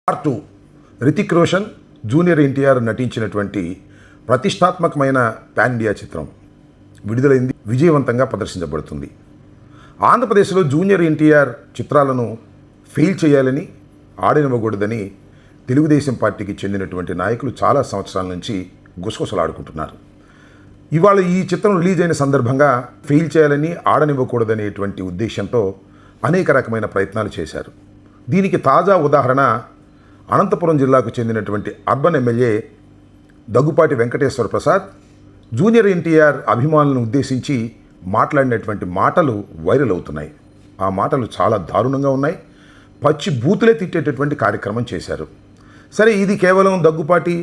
Part 2 Hrithik Roshan junior NTR నటించినటువంటి ప్రతిష్టాత్మకమైన pan India చిత్రం విడుదలైంది, విజయవంతంగా ప్రదర్శించబడుతుంది. ఆంధ్రప్రదేశ్లో జూనియర్ ఎన్టీఆర్ చిత్రాలను ఫెయిల్ చేయాలని, ఆడనివ్వకూడదని తెలుగుదేశం పార్టీకి చెందినటువంటి నాయకులు చాలా సంవత్సరాల నుంచి గుసగుసలాడుకుంటున్నారు. ఇవాళ ఈ చిత్రం రిలీజ్ అయిన సందర్భంగా ఫెయిల్ చేయాలని, ఆడనివ్వకూడదనేటువంటి ఉద్దేశంతో అనేక రకమైన ప్రయత్నాలు చేశారు. దీనికి తాజా ఉదాహరణ అనంతపురం జిల్లాకు చెందినటువంటి urban MLA Daggubati Venkateswara Prasad junior NTR అభిమానులను ఉద్దేశించి మాట్లాడినటువంటి మాటలు వైరల్ అవుతున్నాయి. ఆ మాటలు చాలా దారుణంగా ఉన్నాయి. పచ్చి బూతులే తిట్టేటటువంటి కార్యక్రమం చేశారు. సరే, ఇది కేవలం దగ్గుపాటి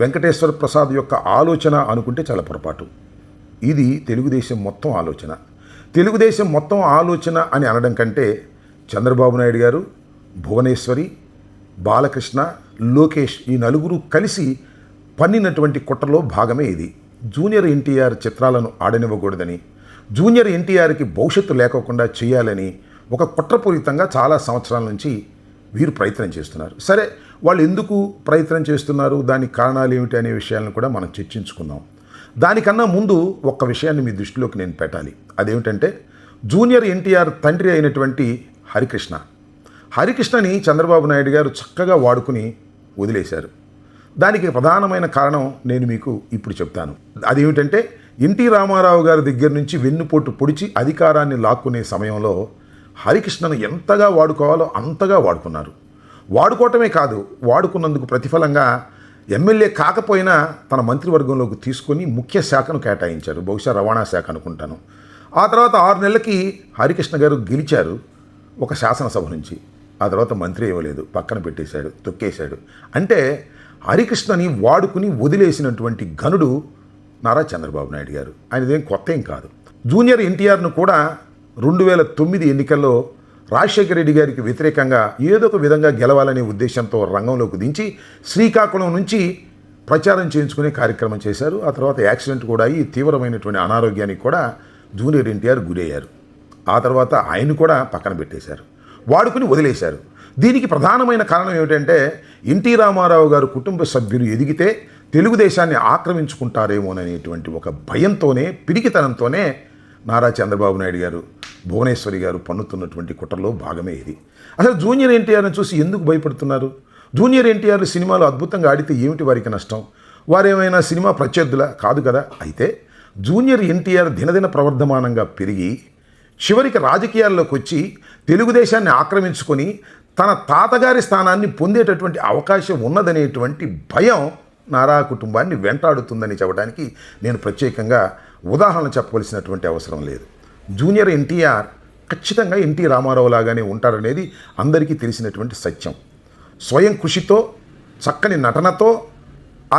వెంకటేశ్వర ప్రసాద్ యొక్క ఆలోచన అనుకుంటే చాలా పొరపాటు. ఇది తెలుగుదేశం మొత్తం ఆలోచన. తెలుగుదేశం మొత్తం ఆలోచన అని అనడం కంటే చంద్రబాబు నాయుడు గారు, భువనేశ్వరి, బాలకృష్ణ, లోకేష్ ఈ నలుగురు కలిసి పన్నినటువంటి కుట్రలో భాగమే ఇది. జూనియర్ ఎన్టీఆర్ చిత్రాలను ఆడనివ్వకూడదని, జూనియర్ ఎన్టీఆర్కి భవిష్యత్తు లేకోకుండా చేయాలని ఒక కుట్రపూరితంగా చాలా సంవత్సరాల నుంచి వీరు ప్రయత్నం చేస్తున్నారు. సరే, వాళ్ళు ఎందుకు ప్రయత్నం చేస్తున్నారు, దానికి కారణాలు ఏమిటి అనే విషయాలను కూడా మనం చర్చించుకుందాం. దానికన్నా ముందు ఒక్క విషయాన్ని మీ దృష్టిలోకి నేను పెట్టాలి. అదేమిటంటే, జూనియర్ ఎన్టీఆర్ తండ్రి అయినటువంటి హరికృష్ణని చంద్రబాబు నాయుడు గారు చక్కగా వాడుకుని వదిలేశారు. దానికి ప్రధానమైన కారణం నేను మీకు ఇప్పుడు చెప్తాను. అదేమిటంటే, ఎన్టీ రామారావు గారి దగ్గర నుంచి వెన్నుపోటు పొడిచి అధికారాన్ని లాక్కునే సమయంలో హరికృష్ణను ఎంతగా వాడుకోవాలో అంతగా వాడుకున్నారు. వాడుకోవటమే కాదు, వాడుకున్నందుకు ప్రతిఫలంగా ఎమ్మెల్యే కాకపోయినా తన మంత్రివర్గంలోకి తీసుకొని ముఖ్య శాఖను కేటాయించారు. బహుశా రవాణా శాఖ అనుకుంటాను. ఆ తర్వాత 6 నెలలకి హరికృష్ణ గారు గెలిచారు ఒక శాసనసభ నుంచి. ఆ తర్వాత మంత్రి ఇవ్వలేదు, పక్కన పెట్టేశాడు, తొక్కేశాడు. అంటే హరికృష్ణని వాడుకుని వదిలేసినటువంటి ఘనుడు నారా చంద్రబాబు నాయుడు గారు. ఆయనదేం కొత్త ఏం కాదు. జూనియర్ ఎన్టీఆర్ను కూడా 2009 ఎన్నికల్లో రాజశేఖర రెడ్డి గారికి వ్యతిరేకంగా ఏదో ఒక విధంగా గెలవాలనే ఉద్దేశంతో రంగంలోకి దించి శ్రీకాకుళం నుంచి ప్రచారం చేయించుకునే కార్యక్రమం చేశారు. ఆ తర్వాత యాక్సిడెంట్ కూడా అయ్యి తీవ్రమైనటువంటి అనారోగ్యానికి కూడా జూనియర్ ఎన్టీఆర్ గురయ్యారు. ఆ తర్వాత ఆయన కూడా పక్కన పెట్టేశారు, వాడుకుని వదిలేశారు. దీనికి ప్రధానమైన కారణం ఏమిటంటే, ఎన్టీ రామారావు గారు కుటుంబ సభ్యులు ఎదిగితే తెలుగుదేశాన్ని ఆక్రమించుకుంటారేమోననేటువంటి ఒక భయంతోనే, పిరికితనంతోనే నారా చంద్రబాబు నాయుడు గారు, భువనేశ్వరి గారు పన్నుతున్నటువంటి కుట్రలో భాగమే ఇది. అసలు జూనియర్ ఎన్టీఆర్ని చూసి ఎందుకు భయపడుతున్నారు? జూనియర్ ఎన్టీఆర్ సినిమాలు అద్భుతంగా ఆడితే ఏమిటి వారికి నష్టం? వారేమైనా సినిమా ప్రత్యర్థులా? కాదు కదా. అయితే జూనియర్ ఎన్టీఆర్ దినదిన ప్రవర్ధమానంగా పెరిగి చివరికి రాజకీయాల్లోకి వచ్చి తెలుగుదేశాన్ని ఆక్రమించుకొని తన తాతగారి స్థానాన్ని పొందేటటువంటి అవకాశం ఉన్నదనేటువంటి భయం నారా కుటుంబాన్ని వెంటాడుతుందని చెప్పడానికి నేను ప్రత్యేకంగా ఉదాహరణ చెప్పవలసినటువంటి అవసరం లేదు. జూనియర్ ఎన్టీఆర్ ఖచ్చితంగా ఎన్టీ రామారావు లాగానే ఉంటారనేది అందరికీ తెలిసినటువంటి సత్యం. స్వయం కృషితో, చక్కని నటనతో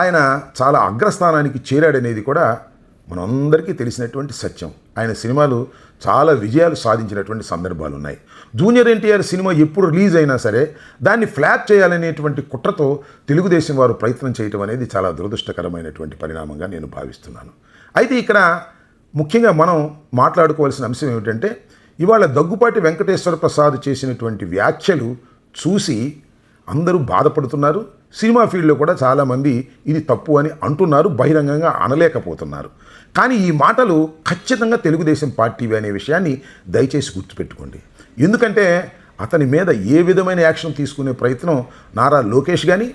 ఆయన చాలా అగ్రస్థానానికి చేరాడనేది కూడా మనందరికీ తెలిసినటువంటి సత్యం. ఆయన సినిమాలు చాలా విజయాలు సాధించినటువంటి సందర్భాలు ఉన్నాయి. జూనియర్ ఎన్టీఆర్ సినిమా ఎప్పుడు రిలీజ్ అయినా సరే దాన్ని ఫ్లాప్ చేయాలనేటువంటి కుట్రతో తెలుగుదేశం వారు ప్రయత్నం చేయటం అనేది చాలా దురదృష్టకరమైనటువంటి పరిణామంగా నేను భావిస్తున్నాను. అయితే ఇక్కడ ముఖ్యంగా మనం మాట్లాడుకోవాల్సిన అంశం ఏమిటంటే, ఇవాళ దగ్గుపాటి వెంకటేశ్వర ప్రసాద్ చేసినటువంటి వ్యాఖ్యలు చూసి అందరూ బాధపడుతున్నారు. సినిమా ఫీల్డ్లో కూడా చాలామంది ఇది తప్పు అని అంటున్నారు, బహిరంగంగా అనలేకపోతున్నారు. కానీ ఈ మాటలు ఖచ్చితంగా తెలుగుదేశం పార్టీవి అనే విషయాన్ని దయచేసి గుర్తుపెట్టుకోండి. ఎందుకంటే అతని మీద ఏ విధమైన యాక్షన్ తీసుకునే ప్రయత్నం నారా లోకేష్ కానీ,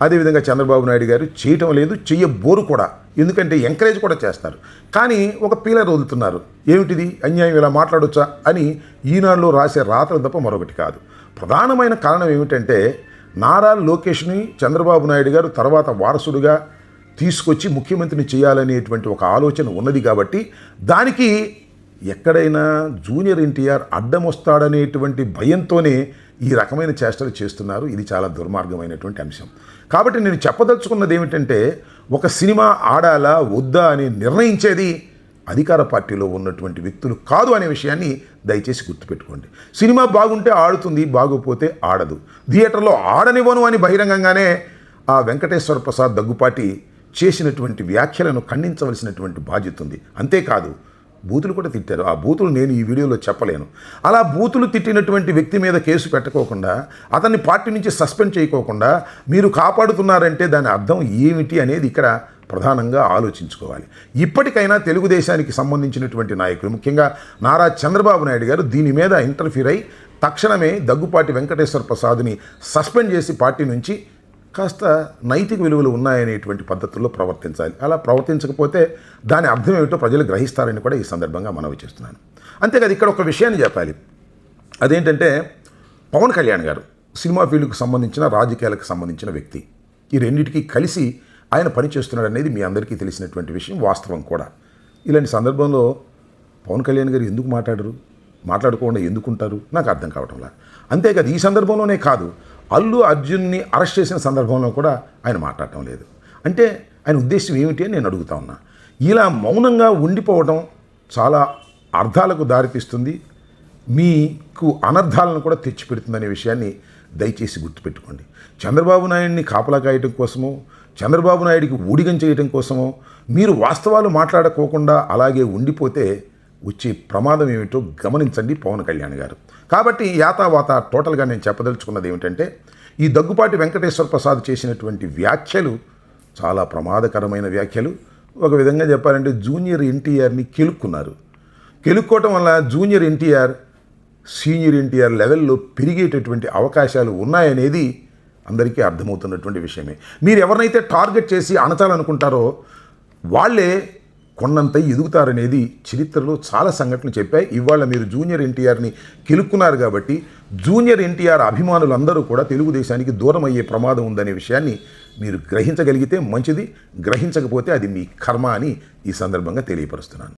అదేవిధంగా చంద్రబాబు నాయుడు గారు చేయటం లేదు, చెయ్యబోరు కూడా. ఎందుకంటే ఎంకరేజ్ కూడా చేస్తారు. కానీ ఒక పీలర్ వదులుతున్నారు. ఏమిటిది, అన్యాయం ఇలా మాట్లాడొచ్చా అని ఈనాడులో రాసే రాతలు తప్ప మరొకటి కాదు. ప్రధానమైన కారణం ఏమిటంటే, నారా లోకేష్ని చంద్రబాబు నాయుడు గారు తర్వాత వారసుడిగా తీసుకొచ్చి ముఖ్యమంత్రిని చేయాలనేటువంటి ఒక ఆలోచన ఉన్నది కాబట్టి దానికి ఎక్కడైనా జూనియర్ ఎన్టీఆర్ అడ్డం వస్తాడనేటువంటి భయంతోనే ఈ రకమైన చేష్టలు చేస్తున్నారు. ఇది చాలా దుర్మార్గమైనటువంటి అంశం. కాబట్టి నేను చెప్పదలుచుకున్నది ఏమిటంటే, ఒక సినిమా ఆడాలా వద్దా అని నిర్ణయించేది అధికార పార్టీలో ఉన్నటువంటి వ్యక్తులు కాదు అనే విషయాన్ని దయచేసి గుర్తుపెట్టుకోండి. సినిమా బాగుంటే ఆడుతుంది, బాగోపోతే ఆడదు. థియేటర్లో ఆడనివ్వను అని బహిరంగంగానే ఆ వెంకటేశ్వర ప్రసాద్ దగ్గుపాటి చేసినటువంటి వ్యాఖ్యలను ఖండించవలసినటువంటి బాధ్యత ఉంది. అంతేకాదు, బూతులు కూడా తిట్టారు. ఆ బూతులు నేను ఈ వీడియోలో చెప్పలేను. అలా బూతులు తిట్టినటువంటి వ్యక్తి మీద కేసు పెట్టకోకుండా, అతన్ని పార్టీ నుంచి సస్పెండ్ చేయకోకుండా మీరు కాపాడుతున్నారంటే దాని అర్థం ఏమిటి అనేది ఇక్కడ ప్రధానంగా ఆలోచించుకోవాలి. ఇప్పటికైనా తెలుగుదేశానికి సంబంధించినటువంటి నాయకులు, ముఖ్యంగా నారా చంద్రబాబు నాయుడు గారు దీని మీద ఇంటర్ఫీర్ అయి తక్షణమే దగ్గుపాటి వెంకటేశ్వర ప్రసాద్ని సస్పెండ్ చేసి పార్టీ నుంచి కాస్త నైతిక విలువలు ఉన్నాయనేటువంటి పద్ధతుల్లో ప్రవర్తించాలి. అలా ప్రవర్తించకపోతే దాని అర్థం ఏమిటో ప్రజలు గ్రహిస్తారని కూడా ఈ సందర్భంగా మనవి చేస్తున్నాను. అంతేకాదు ఇక్కడ ఒక విషయాన్ని చెప్పాలి. అదేంటంటే పవన్ కళ్యాణ్ గారు సినిమా ఫీల్డ్కి సంబంధించిన, రాజకీయాలకు సంబంధించిన వ్యక్తి. ఈ రెండింటికి కలిసి ఆయన పనిచేస్తున్నాడు అనేది మీ అందరికీ తెలిసినటువంటి విషయం, వాస్తవం కూడా. ఇలాంటి సందర్భంలో పవన్ కళ్యాణ్ గారు ఎందుకు మాట్లాడకుండా ఎందుకుంటారు నాకు అర్థం కావటంలా. అంతేకాదు ఈ సందర్భంలోనే కాదు, అల్లు అర్జున్ని అరెస్ట్ చేసిన సందర్భంలో కూడా ఆయన మాట్లాడటం లేదు. అంటే ఆయన ఉద్దేశం ఏమిటి అని నేను అడుగుతా ఉన్నా. ఇలా మౌనంగా ఉండిపోవడం చాలా అర్థాలకు దారితీస్తుంది, మీకు అనర్థాలను కూడా తెచ్చిపెడుతుందనే విషయాన్ని దయచేసి గుర్తుపెట్టుకోండి. చంద్రబాబు నాయుడిని కాపలా కాయటం కోసమో, చంద్రబాబు నాయుడికి ఊడిగం చేయడం కోసమో మీరు వాస్తవాలు మాట్లాడుకోకుండా అలాగే ఉండిపోతే వచ్చే ప్రమాదం ఏమిటో గమనించండి పవన్ కళ్యాణ్ గారు. కాబట్టి యాతావాత టోటల్గా నేను చెప్పదలుచుకున్నది ఏమిటంటే, ఈ దగ్గుపాటి వెంకటేశ్వర ప్రసాద్ చేసినటువంటి వ్యాఖ్యలు చాలా ప్రమాదకరమైన వ్యాఖ్యలు. ఒక విధంగా చెప్పాలంటే జూనియర్ ఎన్టీఆర్ని కెలుక్కోవటం వల్ల జూనియర్ ఎన్టీఆర్ సీనియర్ ఎన్టీఆర్ లెవెల్లో పెరిగేటటువంటి అవకాశాలు ఉన్నాయనేది అందరికీ అర్థమవుతున్నటువంటి విషయమే. మీరు ఎవరినైతే టార్గెట్ చేసి అణచాలనుకుంటారో వాళ్ళే కొండంత ఎదుగుతారనేది చరిత్రలో చాలా సంఘటనలు చెప్పాయి. ఇవాళ మీరు జూనియర్ ఎన్టీఆర్ని కెలుక్కున్నారు కాబట్టి జూనియర్ ఎన్టీఆర్ అభిమానులందరూ కూడా తెలుగుదేశానికి దూరం అయ్యే ప్రమాదం ఉందనే విషయాన్ని మీరు గ్రహించగలిగితే మంచిది, గ్రహించకపోతే అది మీ కర్మ అని ఈ సందర్భంగా తెలియపరుస్తున్నాను.